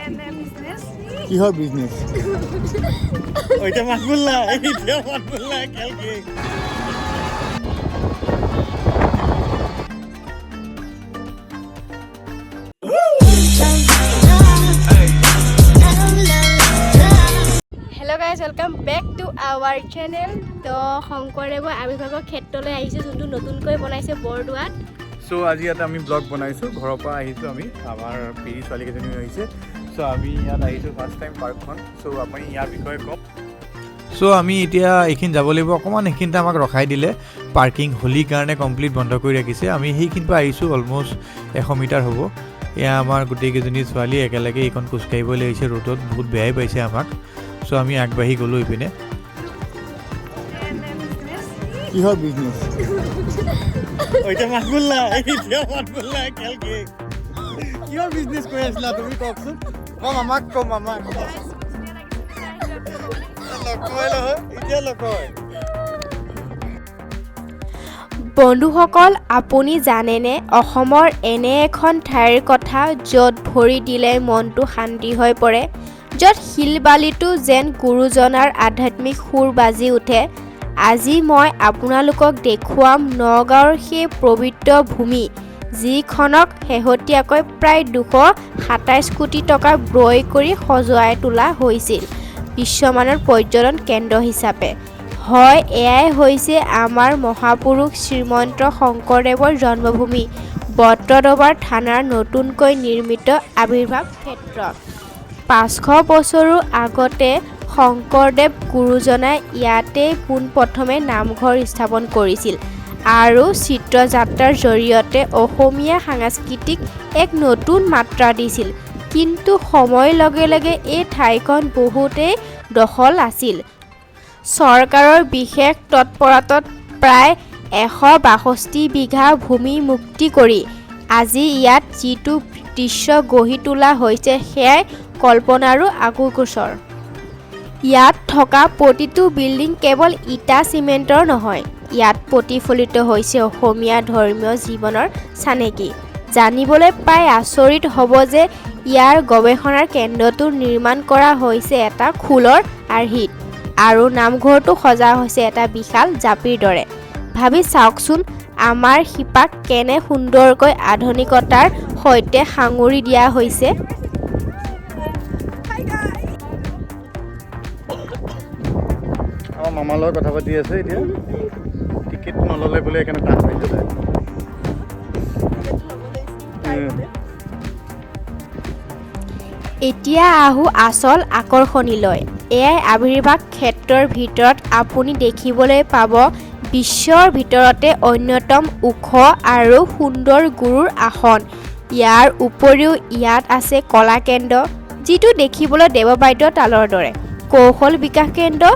কিহৰ বিজনেছ ওইটা মাতবুল্লা এইটা মাতবুল্লা কালকে Hello guys, welcome back to our channel. তো শংকৰদেৱ আবিৰ্ভাৱ ক্ষেত্ৰলৈ আহিছে যোনটো নতুনকৈ বনাইছে বৰদোৱাত। সো আজি এটা আমি ব্লগ বনাইছো ঘৰৰ পৰা আহিছো আমি আমাৰ পিৰি ছোৱালী কেজনী আহিছে সো আমি ইয়াত আহিছো ফাৰ্ষ্ট টাইম পাৰ্কখন সো আপুনি ইয়াৰ বিষয়ে কওক সো আমি এতিয়া এইখিনি যাব লাগিব অকমান এইখিনিতে আমাক ৰখাই দিলে পাৰ্কিং হোলিৰ কাৰণে কমপ্লিট বন্ধ কৰি ৰাখিছে আমি সেইখিনিৰ পৰা আহিছো অলমোষ্ট 100 মিটাৰ হ'ব এয়া আমাৰ গোটেইকেইজনী ছোৱালী একেলগে এইখন খোজ কাঢ়িবলৈ আহিছে ৰোডত বহুত বেয়াই পাইছে আমাক সো আমি আগবাঢ়ি গ'লো ইপিনে কিহৰ বিজনেছ ওইটা মাতবুল্লা এইটা মাতবুল্লা কালকে কিহৰ বিজনেছ কৰি আছিলা তুমি কওকচোন কম আমাক বন্ধুসকল আপুনি জানেনে অসমৰ এনে এখন ঠাইৰ কথা য'ত ভৰি দিলে মনটো শান্তি হৈ পৰে য'ত শিলবালিটো যেন গুৰুজনাৰ আধ্যাত্মিক সুৰ বাজি উঠে আজি মই আপোনালোকক দেখুৱাম নগাঁৱৰ সেই পবিত্ৰ ভূমি যিখনক শেহতীয়াকৈ প্ৰায় 227 কোটি টকা ব্যয় কৰি সজোৱাই তোলা হৈছিল বিশ্বমানৰ পৰ্যটন কেন্দ্ৰ হিচাপে হয় এয়াই হৈছে আমাৰ মহাপুৰুষ শ্ৰীমন্ত শংকৰদেৱৰ জন্মভূমি বত্ৰদবাৰ থানাৰ নতুনকৈ নিৰ্মিত আবিৰ্ভাৱ ক্ষেত্ৰ 500 বছৰো আগতে শংকৰদেৱ গুৰুজনাই ইয়াতে পোনপ্ৰথমে নামঘৰ স্থাপন কৰিছিল আৰু চিত্ৰযাত্ৰাৰ জৰিয়তে অসমীয়া সাংস্কৃতিক এক নতুন মাত্ৰা দিছিল কিন্তু সময়ৰ লগে লগে এই ঠাইখন বহুতেই দখল আছিল চৰকাৰৰ বিশেষ তৎপৰতাত প্ৰায় 162 বিঘা ভূমি মুক্তি কৰি আজি ইয়াত যিটো দৃশ্য গঢ়ি তোলা হৈছে সেয়াই কল্পনাৰো আগোচৰ ইয়াত থকা প্ৰতিটো বিল্ডিং কেৱল ইটা চিমেণ্টৰ নহয় ইয়াত প্ৰতিফলিত হৈছে অসমীয়া ধৰ্মীয় জীৱনৰ চানেকি জানিবলৈ পাই আচৰিত হ'ব যে ইয়াৰ গৱেষণাৰ কেন্দ্ৰটো নিৰ্মাণ কৰা হৈছে এটা খোলৰ আৰ্হিত আৰু নামঘৰটো সজা হৈছে এটা বিশাল জাপিৰ দৰে ভাবি চাওকচোন আমাৰ শিপাক কেনে সুন্দৰকৈ আধুনিকতাৰ সৈতে সাঙুৰি দিয়া হৈছে আমাৰ মামাৰ লগত কথা পাতি আছে এতিয়া টিকেট নল'লে বোলে এখানে টান পাইছে যায় এতিয়া আহো আচল আকৰ্ষণীলৈ এয়াই আবিৰ্ভাৱ ক্ষেত্ৰৰ ভিতৰত আপুনি দেখিবলৈ পাব বিশ্বৰ ভিতৰতে অন্যতম ওখ আৰু সুন্দৰ গুৰুৰ আসন ইয়াৰ উপৰিও ইয়াত আছে কলা কেন্দ্ৰ যিটো দেখিবলৈ দেৱবাদ্য তালৰ দৰে কৌশল বিকাশ কেন্দ্ৰ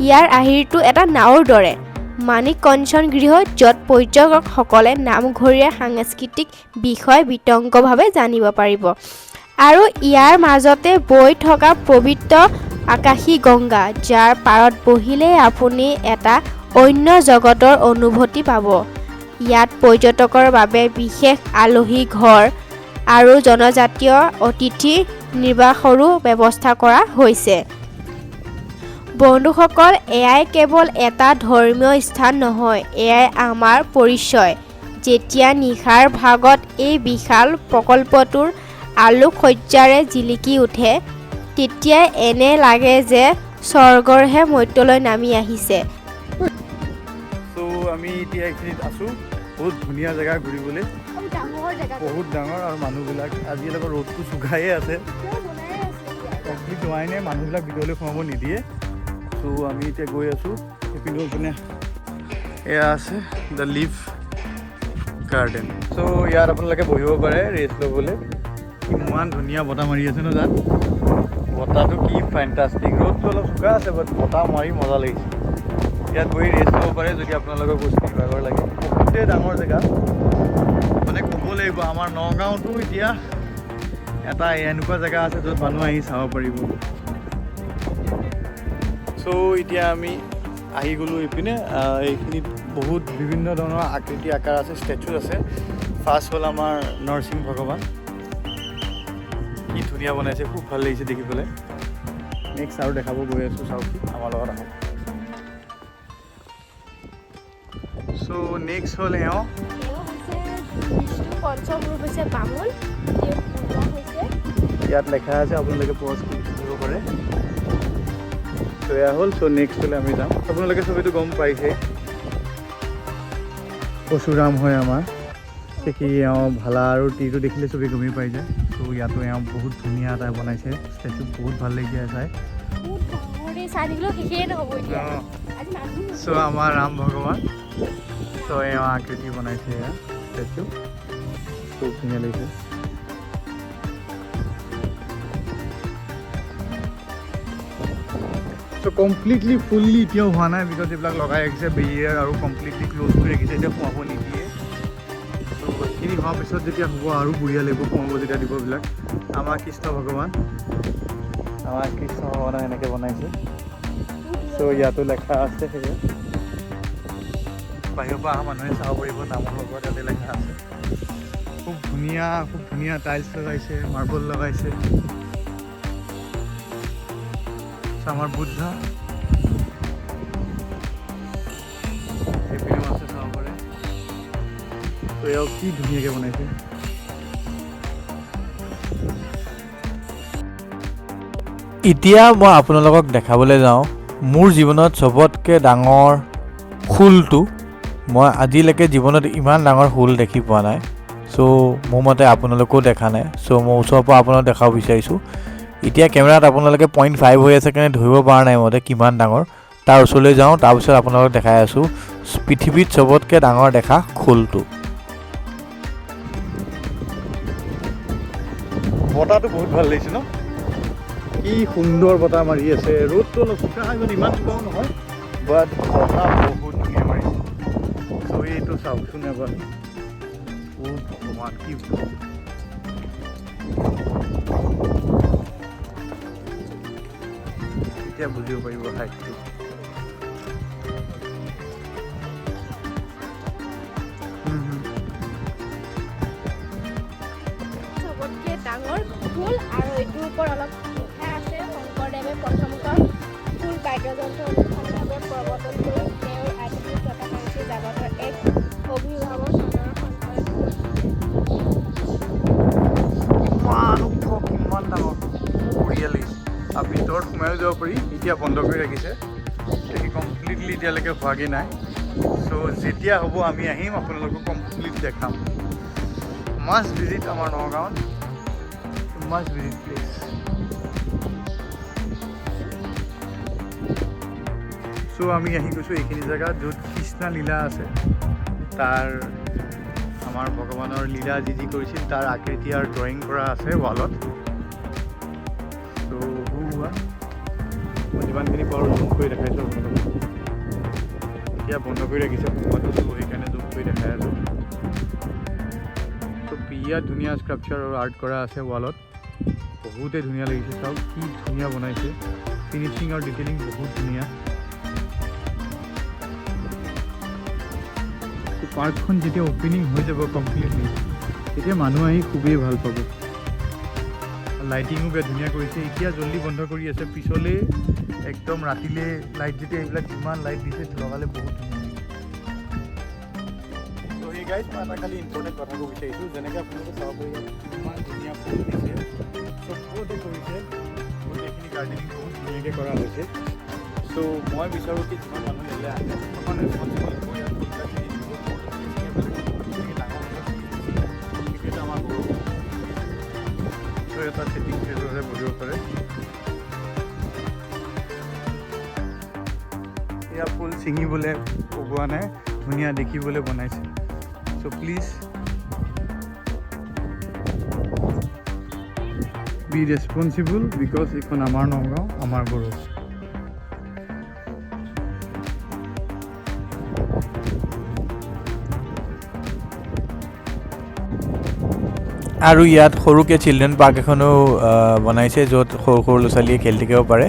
ইয়াৰ আহিৰটো এটা নাওৰ দৰে মানিক কঞ্চন গৃহ য'ত পৰ্যটকসকলে নামঘৰীয়া সাংস্কৃতিক বিষয় বিতংভাৱে জানিব পাৰিব আৰু ইয়াৰ মাজতে বৈ থকা পবিত্ৰ আকাশী গংগা যাৰ পাৰত বহিলে আপুনি এটা অন্য জগতৰ অনুভূতি পাব ইয়াত পৰ্যটকৰ বাবে বিশেষ আলহী ঘৰ আৰু জনজাতীয় অতিথি নিবাসৰো ব্যৱস্থা কৰা হৈছে বন্ধুসকল এয়াই কেৱল এটা ধৰ্মীয় স্থান নহয় এয়াই আমাৰ পৰিচয় যেতিয়া নিশাৰ ভাগত এই বিশাল প্ৰকল্পটোৰ আলোকসজ্জাৰে জিলিকি উঠে তেতিয়া এনে লাগে যে স্বৰ্গৰহে মৰ্ত্যলৈ নামি আহিছে সো আমি এতিয়া এইখিনিত আছো বহুত ধুনীয়া জেগা ঘূৰিবলৈ বহুত ডাঙৰ আৰু মানুহবিলাক আজিলৈকে ৰ'দটো শুকায়ে আছে কমপ্লিট হোৱাই নাই মানুহবিলাক ভিতৰলৈ সোমাব নিদিয়ে সো আমি এতিয়া গৈ আছো এইপিনে পিনে এয়া আছে দ্য লিভ গাৰ্ডেন সো ইয়াত আপোনালোকে বহিব পাৰে ৰেষ্ট ল'বলৈ ইমান ধুনীয়া বতাহ মাৰি আছে ন তাত বতাহটো কি ফেণ্টাষ্টিক ৰ'দটো অলপ শুকা আছে বাট বতাহ মাৰি মজা লাগিছে ইয়াত বহি ৰেষ্ট ল'ব পাৰে যদি আপোনালোকৰ বস্তু ভাগৰ লাগে বহুতেই ডাঙৰ জেগা মানে ক'ব লাগিব আমাৰ নগাঁৱতো এতিয়া এটা এনেকুৱা জেগা আছে য'ত মানুহ আহি চাব পাৰিব সো এতিয়া আমি আহি গ'লোঁ এইপিনে এইখিনিত বহুত বিভিন্ন ধৰণৰ আকৃতি আকাৰ আছে ষ্টেচু আছে ফাৰ্ষ্ট হ'ল আমাৰ নৰসিংহ ভগৱান কি ধুনীয়া বনাইছে, খুব ভাল লাগিছে দেখি পেলাই। নেক্সট আৰু দেখাব গৈ আছোঁ, চাওক আমাৰ লগত আহক। চ' নেক্সট হ'ল এওঁ পঞ্চম ৰূপ হৈছে বামুণ, ইয়াত লেখা আছে, আপোনালোকে পজ কৰিব পাৰে। চ' এয়া হ'ল। চ' নেক্সট হ'লে আমি যাম। আপোনালোকে চবেইটো গম পাইছে পৰশুৰাম হয় আমাৰ, দেখি এওঁ ভালা আৰু টিটো দেখিলে চবেই গমেই পাই যায়। চ' ইয়াতো এওঁ বহুত ধুনীয়া এটা বনাইছে ষ্টেচু, বহুত ভাল লাগিছে চাই। চ' আমাৰ ৰাম ভগৱান, চ' এওঁ আকৃতি বনাইছে এয়া ষ্টেচু, খুব ধুনীয়া লাগিছে। চ' কমপ্লিটলি ফুল্লি এতিয়াও হোৱা নাই, বিকজ এইবিলাক লগাই ৰাখিছে বেৰিয়াৰ আৰু কমপ্লিটলি ক্ল'জ কৰি ৰাখিছে, এতিয়া সোমাব নিদিয়ে। চ' এইখিনি হোৱাৰ পিছত যেতিয়া হ'ব আৰু বঢ়িয়া লাগিব, সোমাব যেতিয়া দিববিলাক। আমাৰ কৃষ্ণ ভগৱান এনেকৈ বনাইছে। চ' ইয়াতো লেখা আছে, সেয়ে বাহিৰৰ পৰা অহা মানুহে চাব পাৰিব, নামৰ লগত ইয়াতে লেখা আছে। খুব ধুনীয়া টাইলছ লগাইছে, মাৰ্বল লগাইছে। আমাৰ বুদ্ধা এইপিনেও আছে, চাব পাৰে। ত' এয়াও কি ধুনীয়াকৈ বনাইছে। এতিয়া মই আপোনালোকক দেখাবলৈ যাওঁ মোৰ জীৱনত চবতকৈ ডাঙৰ খোলটো। মই আজিলৈকে জীৱনত ইমান ডাঙৰ খোল দেখি পোৱা নাই। চ' মোৰ মতে আপোনালোকেও দেখা নাই। চ' মই ওচৰৰ পৰা আপোনালোকক দেখাব বিচাৰিছোঁ। এতিয়া কেমেৰাত আপোনালোকে 0.5 হৈ আছে কাৰণে ধৰিব পৰা নাই মতে কিমান ডাঙৰ। তাৰ ওচৰলৈ যাওঁ, তাৰপিছত আপোনালোকক দেখাই আছোঁ পৃথিৱীত চবতকৈ ডাঙৰ দেখা খোলটো। বতাহটো বহুত ভাল লাগিছে ন, কি সুন্দৰ বতাহ মাৰি আছে। ৰ'দটো অলপ চোকা হয়, ইমান চোকাও নহয়, বাট বতাহ বহুত ধুনীয়া মাৰিছে। চ' এইটো চাওকচোন এবাৰ, বহুত ভগৱান কি এতিয়া বুজিব পাৰিব হাইটটো। চবতকে ডাঙৰ ফুল, আৰু এইটোৰ ওপৰত অলপ লিখা আছে শংকৰদেৱে প্ৰথমখন ফুল বাদ্যযন্ত্ৰ অনুষ্ঠানভাৱে প্ৰৱৰ্তন কৰি তেওঁৰ আধুনিক তথাকাংক্ষী জাগতৰ এক অভিভাৱক চনৰ কিমান ডাঙৰ বঢ়িয়া লাগিছে। আৰু ভিতৰত সোমাইও যাব পাৰি, এতিয়া বন্ধ কৰি ৰাখিছে, দেখি কমপ্লিটলি এতিয়ালৈকে হোৱাগৈ নাই। চ' যেতিয়া হ'ব আমি আহিম, আপোনালোকক কমপ্লিট দেখাম। মাষ্ট ভিজিট আমাৰ নগাঁৱত, মাষ্ট ভিজিট প্লেচ। চ' আমি আহি গৈছোঁ এইখিনি জেগাত য'ত কৃষ্ণা লীলা আছে, তাৰ আমাৰ ভগৱানৰ লীলা যি কৰিছিল তাৰ আকৃতি আৰু ড্ৰয়িং কৰা আছে ৱালত। ত' মই যিমানখিনি পাৰোঁ জুম কৰি দেখাইছোঁ আপোনালোকক। এতিয়া বন্ধ কৰি ৰাখিছে সময়টো, সেইকাৰণে জুম কৰি দেখাই আছোঁ। ত' বিৰাট ধুনীয়া স্ক্ৰাপচাৰ আৰু আৰ্ট কৰা আছে ৱালত, বহুতেই ধুনীয়া লাগিছে। চাওক কি ধুনীয়া বনাইছে, ফিনিচিং আৰু ডিটেইলিং বহুত ধুনীয়া। পাৰ্কখন যেতিয়া অপেনিং হৈ যাব কমপ্লিটলি, তেতিয়া মানুহ আহি খুবেই ভাল পাব। লাইটিঙো বেয়া ধুনীয়া কৰিছে। এতিয়া জল্দি বন্ধ কৰি আছে, পিছলৈ একদম ৰাতিলৈ লাইট যেতিয়া এইবিলাক যিমান লাইট দিছে লগালে বহুত ধুনীয়া লাগে। ত' সেই গাইজ মই এটা খালি ইম্পৰ্টেণ্ট কথা ক'ব বিচাৰিছোঁ, যেনেকৈ আপোনালোকে চাব পাৰিব কিমান ধুনীয়া ফুল দিছে, চবতে কৰিছে, গোটেইখিনি গাৰ্ডেনিং বহুত ধুনীয়াকৈ কৰা হৈছে। চ' মই বিচাৰোঁ কি যিমান মানুহ ইয়ালৈ আহে অকণমান ৰেচপনচিবল হ'ব, ইয়াত ফুলবিলাক কিনি দিব। এটা চিটিং প্লেচতে বহিব পাৰে। এয়া ফুল ছিঙিবলৈ পগোৱা নাই, ধুনীয়া দেখিবলৈ বনাইছে। চ' প্লিজ বি ৰেচপনচিবল, বিকজ এইখন আমাৰ নগাঁও, আমাৰ গৌৰৱ। আৰু ইয়াত সৰুকৈ চিলড্ৰেন পাৰ্ক এখনো বনাইছে, য'ত সৰু সৰু ল'ৰা ছোৱালীয়ে খেলি থাকিব পাৰে।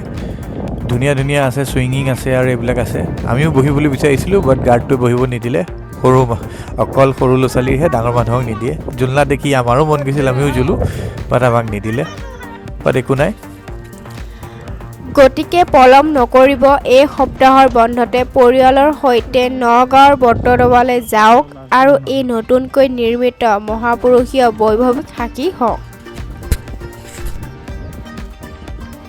ধুনীয়া ধুনীয়া আছে, চুইঙিং আছে আৰু এইবিলাক আছে। আমিও বহিবলৈ বিচাৰিছিলোঁ, বাট গাৰ্ডটোৱে বহিব নিদিলে। অকল সৰু ল'ৰা ছোৱালীহে, ডাঙৰ মানুহক নিদিয়ে। জোলনা দেখি আমাৰো মন গৈছিল, আমিও জোলোঁ, বাট আমাক নিদিলে। বাট একো নাই গতিকে পলম নকৰিব এই সপ্তাহৰ বন্ধতে পৰিয়ালৰ সৈতে নগাঁৱৰ বটদ্ৰৱালৈ যাওক আৰু এই নতুনকৈ নিৰ্মিত মহাপুৰুষীয় বৈভৱিক সাক্ষী হওক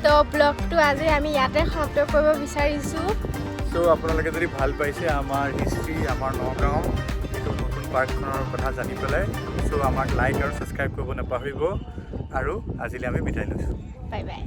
তো ব্লগটো আজি আমি ইয়াতে সমাপ্ত কৰিব বিচাৰিছোঁ সো আপোনালোকে যদি ভাল পাইছে আমাৰ হিষ্ট্ৰী আমাৰ নগাঁও এইটো নতুন পাৰ্কখনৰ কথা জানি পেলাই সো আমাক লাইক আৰু ছাবস্ক্ৰাইব কৰিব নাপাহৰিব আৰু আজিলৈ আমি বিদায় লৈছোঁ বাই বাই